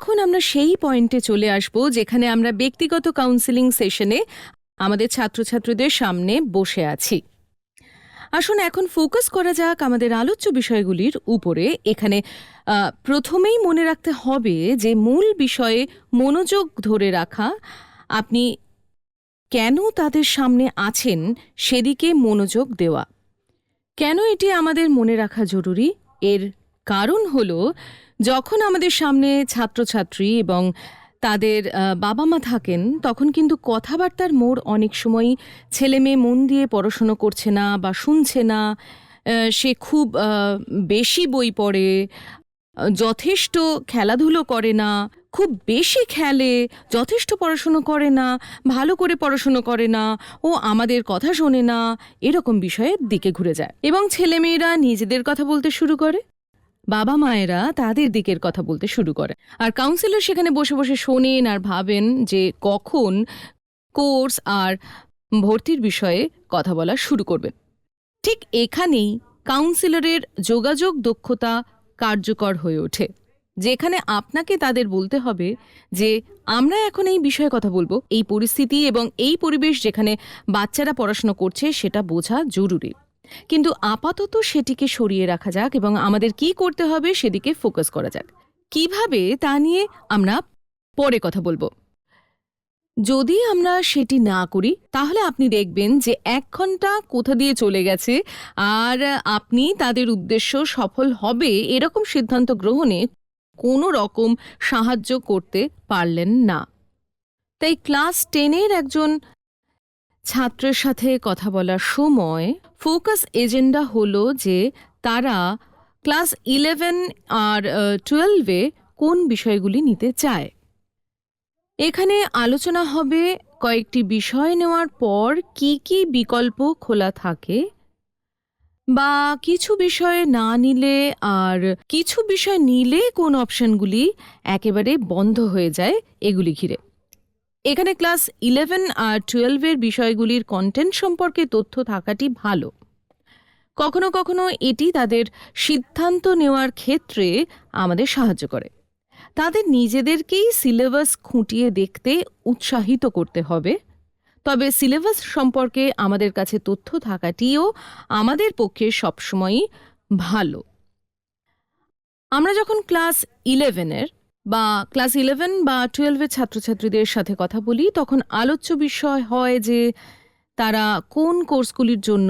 এখন আমরা সেই পয়েন্টে চলে আসব যেখানে আমরা ব্যক্তিগত কাউন্সেলিং সেশনে আমাদের ছাত্রছাত্রীদের সামনে বসে আছি। আসুন এখন ফোকাস করা যাক আমাদের আলোচ্য বিষয়গুলির উপরে। এখানে প্রথমেই মনে রাখতে হবে যে মূল বিষয়ে মনোযোগ ধরে রাখা, আপনি কেন তাদের সামনে আছেন সেদিকে মনোযোগ দেওয়া। কেন এটি আমাদের মনে রাখা জরুরি? এর কারণ হলো, যখন আমাদের সামনে ছাত্রছাত্রী এবং তাদের বাবা মা থাকেন, তখন কিন্তু কথাবার্তার মোড় অনেক সময়ই ছেলে মেয়ে মন দিয়ে পড়াশুনো করছে না বা শুনছে না, সে খুব বেশি বই পড়ে, যথেষ্ট খেলাধুলো করে না, খুব বেশি খেলে, যথেষ্ট পড়াশুনো করে না, ভালো করে পড়াশুনো করে না, ও আমাদের কথা শোনে না, এরকম বিষয়ের দিকে ঘুরে যায়। এবং ছেলেমেয়েরা নিজেদের কথা বলতে শুরু করে, বাবা মায়েরা তাদের দিকের কথা বলতে শুরু করে, আর কাউন্সিলর সেখানে বসে বসে শোনেন আর ভাবেন যে কখন কোর্স আর ভর্তির বিষয়ে কথা বলা শুরু করবেন। ঠিক এখানেই কাউন্সিলরের যোগাযোগ দক্ষতা কার্যকর হয়ে ওঠে, যেখানে আপনাকে তাদের বলতে হবে যে আমরা এখন এই বিষয়ে কথা বলবো, এই পরিস্থিতি এবং এই পরিবেশ যেখানে বাচ্চারা পড়াশোনা করছে সেটা বোঝা জরুরি, কিন্তু আপাতত সেটিকে সরিয়ে রাখা যাক এবং আমাদের কি করতে হবে সেদিকে ফোকাস করা যাক। কিভাবে তা নিয়ে আমরা পরে কথা বলবো। যদি আমরা সেটি না করি তাহলে আপনি দেখবেন যে 1 ঘন্টা কোথা দিয়ে চলে গেছে আর আপনি তাদের উদ্দেশ্য সফল হবে এরকম সিদ্ধান্ত গ্রহণে কোনো রকম সাহায্য করতে পারলেন না। তাই ক্লাস 10-এর একজন ছাত্রের সাথে কথা বলার সময় ফোকাস এজেন্ডা হলো যে তারা ক্লাস 11 আর 12-এ কোন বিষয়গুলি নিতে চায়। এখানে আলোচনা হবে কয়েকটি বিষয় নেওয়ার পর কি কি বিকল্প খোলা থাকে, বা কিছু বিষয় না নিলে আর কিছু বিষয় নিলে কোন অপশনগুলি একেবারে বন্ধ হয়ে যায়, এগুলি ঘিরে। এখানে ক্লাস 11 আর 12-এর বিষয়গুলির কন্টেন্ট সম্পর্কে তথ্য থাকাটি ভালো। কখনো কখনো এটি তাদের সিদ্ধান্ত নেওয়ার ক্ষেত্রে আমাদের সাহায্য করে। তাদের নিজেদেরকেই সিলেবাস খুঁটিয়ে দেখতে উৎসাহিত করতে হবে, তবে সিলেবাস সম্পর্কে আমাদের কাছে তথ্য থাকাটিও আমাদের পক্ষে সবসময়ই ভালো। আমরা যখন ক্লাস 11-এর বা ক্লাস 11 বা 12-এর ছাত্রছাত্রীদের সাথে কথা বলি, তখন আলোচ্য বিষয় হয় যে তারা কোন কোর্সগুলির জন্য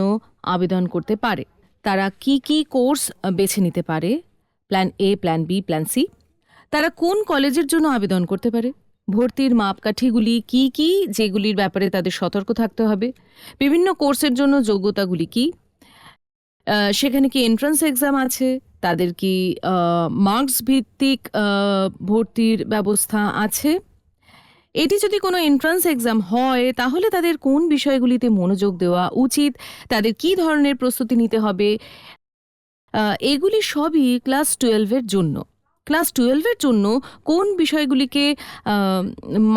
আবেদন করতে পারে, তারা কি কি কোর্স বেছে নিতে পারে, plan A, plan B, plan C, তারা কোন কলেজের জন্য আবেদন করতে পারে, ভর্তির মাপকাঠিগুলি কি কি যেগুলির ব্যাপারে তাদের সতর্ক থাকতে হবে, বিভিন্ন কোর্সের জন্য যোগ্যতাগুলি কি, সেখানে কি এন্ট্রান্স এক্সাম আছে, তাদের কি মার্কস ভিত্তিক ভর্তির ব্যবস্থা আছে, এটি যদি কোনো এন্ট্রান্স এক্সাম হয় তাহলে তাদের কোন বিষয়গুলিতে মনোযোগ দেওয়া উচিত, তাদের কি ধরনের প্রস্তুতি নিতে হবে, এগুলি সবই ক্লাস 12-এর জন্য। ক্লাস 12-এর জন্য কোন বিষয়গুলিকে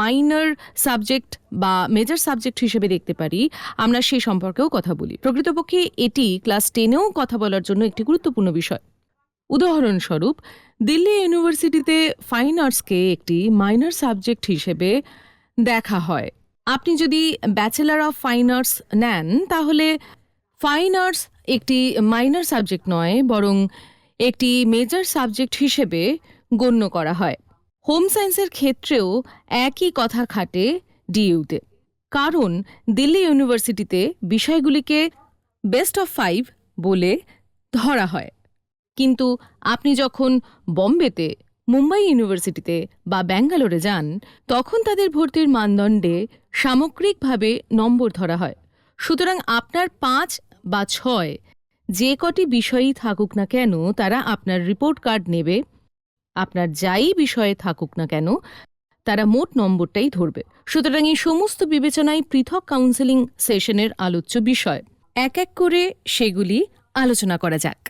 মাইনর সাবজেক্ট বা মেজর সাবজেক্ট হিসেবে দেখতে পারি, আমরা সেই সম্পর্কেও কথা বলি। প্রকৃতপক্ষে এটি ক্লাস 10-এও কথা বলার জন্য একটি গুরুত্বপূর্ণ বিষয়। উদাহরণস্বরূপ, দিল্লি ইউনিভার্সিটিতে ফাইন আর্টসকে একটি মাইনর সাবজেক্ট হিসেবে দেখা হয়। আপনি যদি ব্যাচেলর অফ ফাইন আর্টস নেন তাহলে ফাইন আর্টস একটি মাইনর সাবজেক্ট নয়, বরং একটি মেজর সাবজেক্ট হিসেবে গণ্য করা হয়। হোম সায়েন্সের ক্ষেত্রেও একই কথা খাটে ডিইউতে, কারণ দিল্লি ইউনিভার্সিটিতে বিষয়গুলিকে বেস্ট অফ 5 বলে ধরা হয়, কিন্তু আপনি যখন বম্বেতে, মুম্বাই ইউনিভার্সিটিতে বা ব্যাঙ্গালোরে যান তখন তাদের ভর্তির মানদণ্ডে সামগ্রিকভাবে নম্বর ধরা হয়। সুতরাং আপনার 5 বা 6 যে কটি বিষয়ই থাকুক না কেন তারা আপনার রিপোর্ট কার্ড নেবে, আপনার যাই বিষয়ে থাকুক না কেন তারা মোট নম্বরটাই ধরবে। সুতরাং এই সমস্ত বিবেচনায় পৃথক কাউন্সেলিং সেশনের আলোচ্য বিষয়। এক এক করে সেগুলি আলোচনা করা যাক।